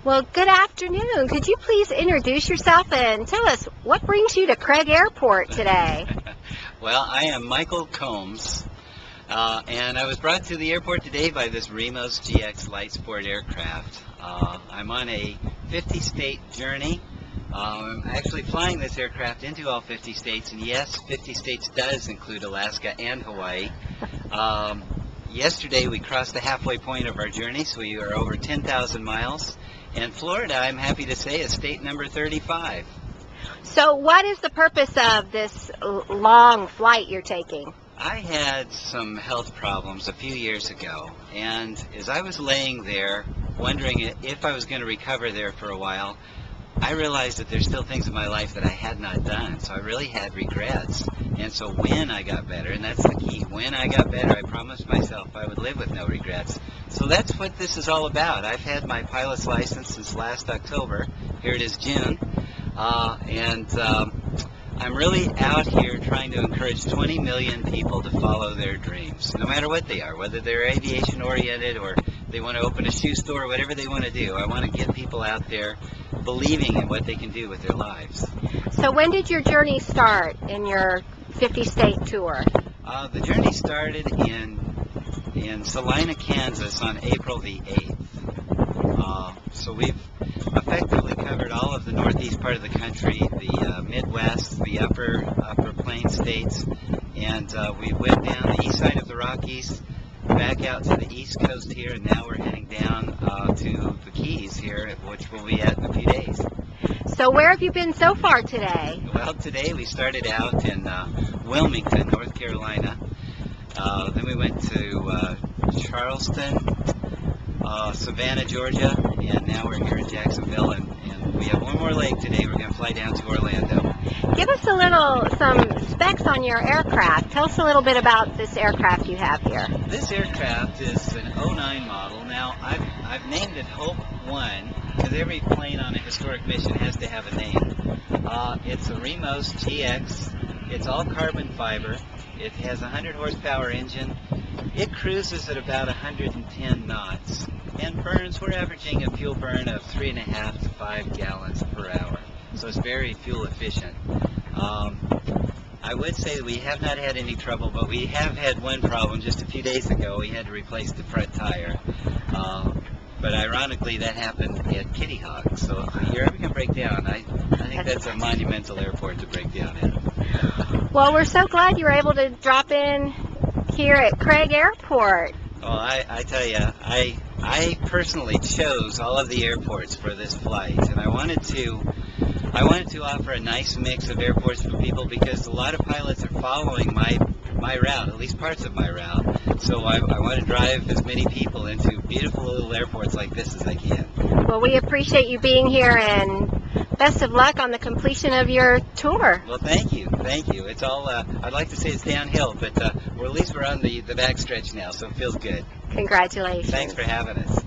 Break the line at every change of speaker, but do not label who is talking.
Well, good afternoon. Could you please introduce yourself and tell us what brings you to Craig Airport today?
Well, I am Michael Combs, and I was brought to the airport today by this Remos GX Light Sport aircraft. I'm on a 50-state journey. I'm actually flying this aircraft into all 50 states, and yes, 50 states does include Alaska and Hawaii. Yesterday we crossed the halfway point of our journey, so we are over 10,000 miles. And Florida, I'm happy to say, is state number 35.
So what is the purpose of this long flight you're taking?
I had some health problems a few years ago, and as I was laying there wondering if I was going to recover there for a while, I realized that there's still things in my life that I had not done, so I really had regrets. And so when I got better, and that's the key, when I got better, I promised myself I would live with no regrets. So that's what this is all about. I've had my pilot's license since last October. Here it is June. I'm really out here trying to encourage 20 million people to follow their dreams, no matter what they are, whether they're aviation oriented or they want to open a shoe store, whatever they want to do. I want to get people out there believing in what they can do with their lives.
So when did your journey start in your 50-state tour?
The journey started in Salina, Kansas on April the 8th. So we've effectively covered all of the northeast part of the country, the Midwest, the upper plain states, and we went down the east side of the Rockies, back out to the east coast here, and now we're heading down to the Keys here, which we'll be at in a few days.
So where have you been so far today?
Well, today we started out in Wilmington, North Carolina. Then we went to Charleston, Savannah, Georgia, and now we're here in Jacksonville, and we have one more leg today. We're going to fly down to Orlando.
Give us some specs on your aircraft. Tell us a little bit about this aircraft you have here.
This aircraft is an '09 model. Now, I've named it Hope 1 because every plane on a historic mission has to have a name. It's a Remos GX. It's all carbon fiber. It has a 100 horsepower engine. It cruises at about 110 knots and burns, we're averaging a fuel burn of 3.5 to 5 gallons per hour. So it's very fuel efficient. I would say that we have not had any trouble, but we have had one problem just a few days ago. We had to replace the front tire. But ironically, that happened at Kitty Hawk. So if you're ever going to break down, I think that's a monumental airport to break down at.
Well, we're so glad you were able to drop in here at Craig Airport.
Well, I tell you, I personally chose all of the airports for this flight, and I wanted to offer a nice mix of airports for people because a lot of pilots are following my route, at least parts of my route. So I want to drive as many people into beautiful little airports like this as I can.
Well, we appreciate you being here, and best of luck on the completion of your tour.
Well, thank you. It's all, I'd like to say it's downhill, but at least we're on the backstretch now, so it feels good.
Congratulations.
Thanks for having us.